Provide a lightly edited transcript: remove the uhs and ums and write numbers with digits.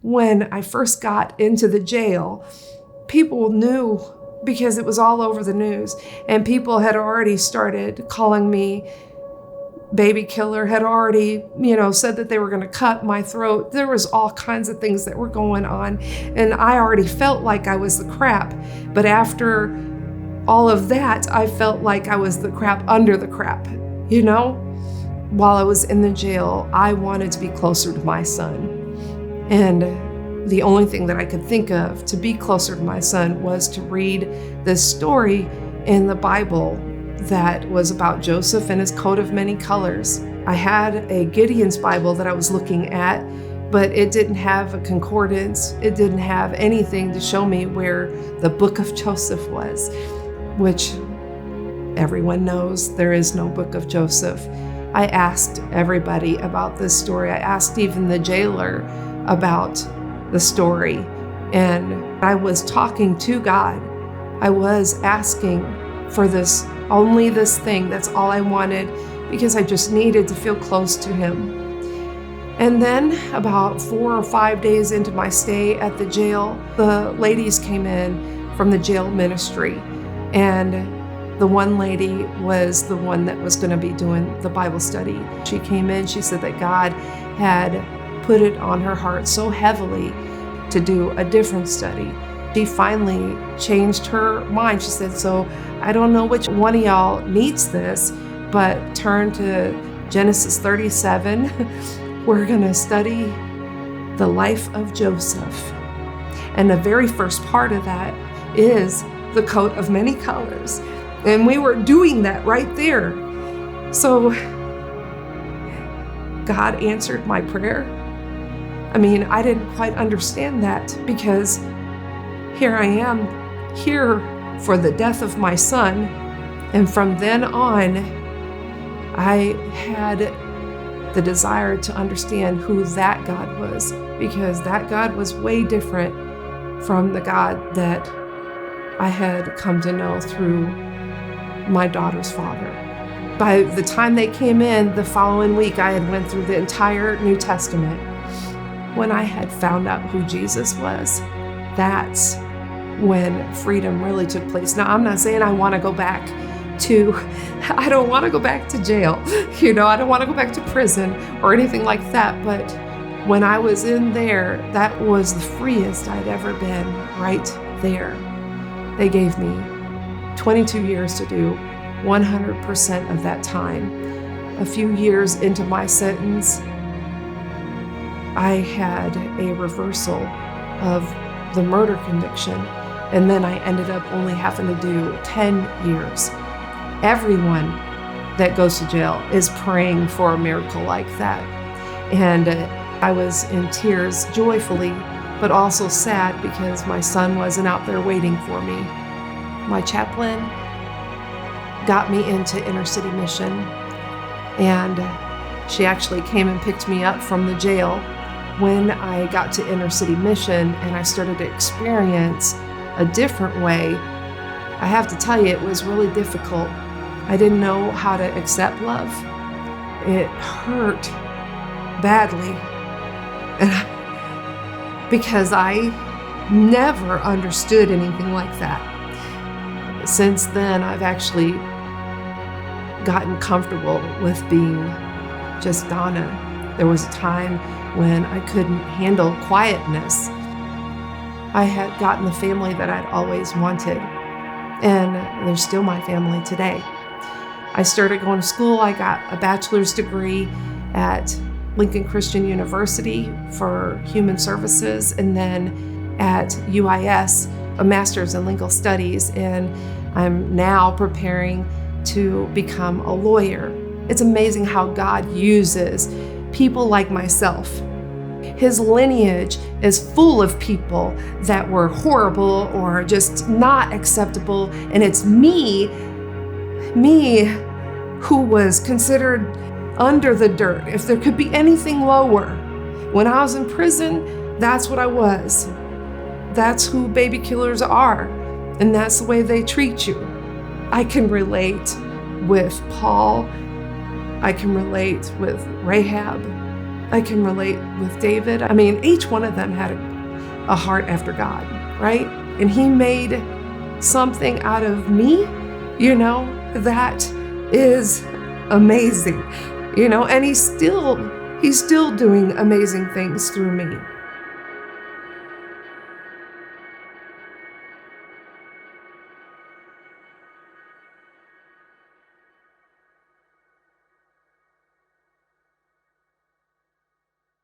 when I first got into the jail, people knew because it was all over the news, and people had already started calling me baby killer, had already, said that they were going to cut my throat. There was all kinds of things that were going on, and I already felt like I was the crap. But after all of that, I felt like I was the crap under the crap, While I was in the jail, I wanted to be closer to my son. And the only thing that I could think of to be closer to my son was to read this story in the Bible that was about Joseph and his coat of many colors. I had a Gideon's Bible that I was looking at, but it didn't have a concordance. It didn't have anything to show me where the book of Joseph was, which everyone knows there is no book of Joseph. I asked everybody about this story. I asked even the jailer about the story, and I was talking to God. I was asking for only this thing. That's all I wanted, because I just needed to feel close to him. And then about 4 or 5 days into my stay at the jail, the ladies came in from the jail ministry, and the one lady was the one that was going to be doing the Bible study. She came in, she said that God had put it on her heart so heavily to do a different study. She finally changed her mind. She said, so I don't know which one of y'all needs this, but turn to Genesis 37. We're going to study the life of Joseph. And the very first part of that is the coat of many colors. And we were doing that right there. So God answered my prayer. I mean, I didn't quite understand that, because here I am, here for the death of my son. And from then on, I had the desire to understand who that God was, because that God was way different from the God that I had come to know through my daughter's father. By the time they came in the following week, I had went through the entire New Testament. When I had found out who Jesus was, that's when freedom really took place. Now, I'm not saying I want to go back I don't want to go back to jail. I don't want to go back to prison or anything like that. But when I was in there, that was the freest I'd ever been, right there. They gave me 22 years to do 100% of that time. A few years into my sentence, I had a reversal of the murder conviction, and then I ended up only having to do 10 years. Everyone that goes to jail is praying for a miracle like that. And I was in tears joyfully, but also sad, because my son wasn't out there waiting for me. My chaplain got me into inner city mission, and she actually came and picked me up from the jail when I got to inner city mission, and I started to experience a different way. I have to tell you, it was really difficult. I didn't know how to accept love. It hurt badly, because I never understood anything like that. Since then, I've actually gotten comfortable with being just Donna. There was a time when I couldn't handle quietness. I had gotten the family that I'd always wanted, and they're still my family today. I started going to school. I got a bachelor's degree at Lincoln Christian University for Human Services, and then at UIS, a master's in legal studies, and I'm now preparing to become a lawyer. It's amazing how God uses people like myself. His lineage is full of people that were horrible or just not acceptable, and it's me who was considered under the dirt. If there could be anything lower, when I was in prison, that's what I was. That's who baby killers are, and that's the way they treat you. I can relate with Paul. I can relate with Rahab. I can relate with David. I mean, each one of them had a heart after God, right? And he made something out of me, that is amazing, and he's still doing amazing things through me.